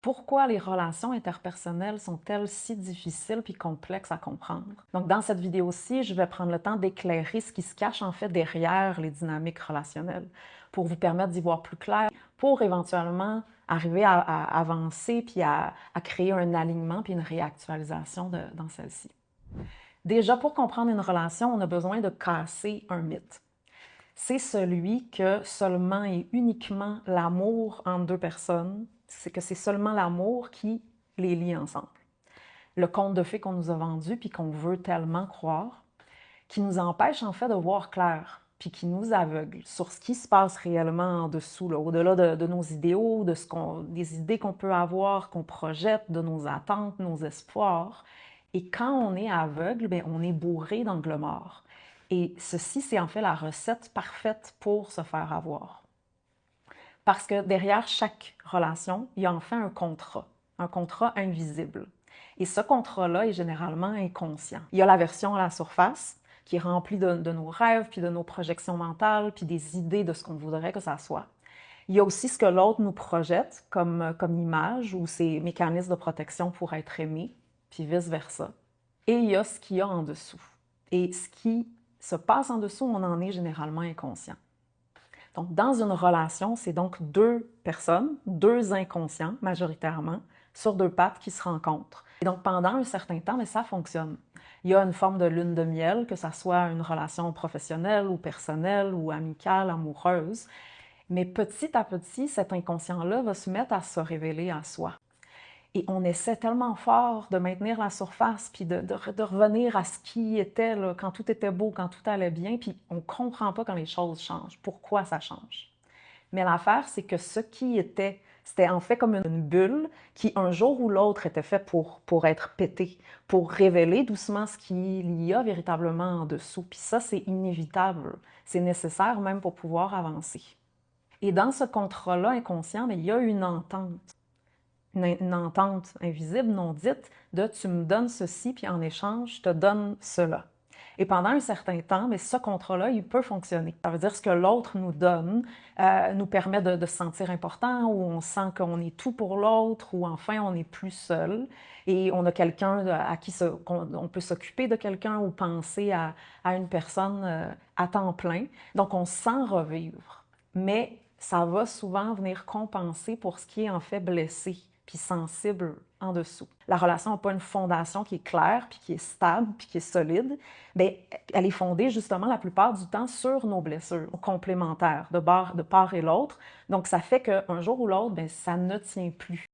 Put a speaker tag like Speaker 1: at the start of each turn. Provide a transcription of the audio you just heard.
Speaker 1: Pourquoi les relations interpersonnelles sont-elles si difficiles puis complexes à comprendre? Donc, dans cette vidéo-ci, je vais prendre le temps d'éclairer ce qui se cache en fait derrière les dynamiques relationnelles pour vous permettre d'y voir plus clair, pour éventuellement arriver à avancer puis à créer un alignement puis une réactualisation dans celle-ci. Déjà, pour comprendre une relation, on a besoin de casser un mythe. C'est celui que seulement et uniquement l'amour entre deux personnes, c'est que c'est seulement l'amour qui les lie ensemble. Le conte de fées qu'on nous a vendu puis qu'on veut tellement croire, qui nous empêche en fait de voir clair, puis qui nous aveugle sur ce qui se passe réellement en dessous, au-delà de nos idéaux, des idées qu'on peut avoir, qu'on projette, de nos attentes, nos espoirs. Et quand on est aveugle, bien, on est bourré d'angles morts. Et ceci, c'est en fait la recette parfaite pour se faire avoir. Parce que derrière chaque relation, il y a enfin un contrat invisible. Et ce contrat-là est généralement inconscient. Il y a la version à la surface, qui est remplie de nos rêves, puis de nos projections mentales, puis des idées de ce qu'on voudrait que ça soit. Il y a aussi ce que l'autre nous projette comme image ou ses mécanismes de protection pour être aimé, puis vice-versa. Et il y a ce qu'il y a en dessous. Et ce qui se passe en dessous, on en est généralement inconscient. Donc, dans une relation, c'est donc deux personnes, deux inconscients majoritairement, sur deux pattes qui se rencontrent. Et donc, pendant un certain temps, mais ça fonctionne. Il y a une forme de lune de miel, que ça soit une relation professionnelle ou personnelle ou amicale, amoureuse. Mais petit à petit, cet inconscient-là va se mettre à se révéler à soi. Et on essaie tellement fort de maintenir la surface, puis de revenir à ce qui était là, quand tout était beau, quand tout allait bien, puis on ne comprend pas quand les choses changent, pourquoi ça change. Mais l'affaire, c'est que ce qui était, c'était en fait comme une bulle qui, un jour ou l'autre, était fait pour être pété, pour révéler doucement ce qu'il y a véritablement en dessous. Puis ça, c'est inévitable. C'est nécessaire même pour pouvoir avancer. Et dans ce contrat-là inconscient, il y a une entente. Une entente invisible, non dite, de tu me donnes ceci, puis en échange, je te donne cela. Et pendant un certain temps, mais ce contrat-là, il peut fonctionner. Ça veut dire ce que l'autre nous donne nous permet de se sentir important, ou on sent qu'on est tout pour l'autre, ou enfin on n'est plus seul. Et on a quelqu'un à qui on peut s'occuper de quelqu'un ou penser à une personne à temps plein. Donc on sent revivre. Mais ça va souvent venir compenser pour ce qui est en fait blessé puis sensible en dessous. La relation n'a pas une fondation qui est claire, puis qui est stable, puis qui est solide. Bien, elle est fondée justement la plupart du temps sur nos blessures complémentaires de part et l'autre. Donc, ça fait qu'un jour ou l'autre, bien, ça ne tient plus.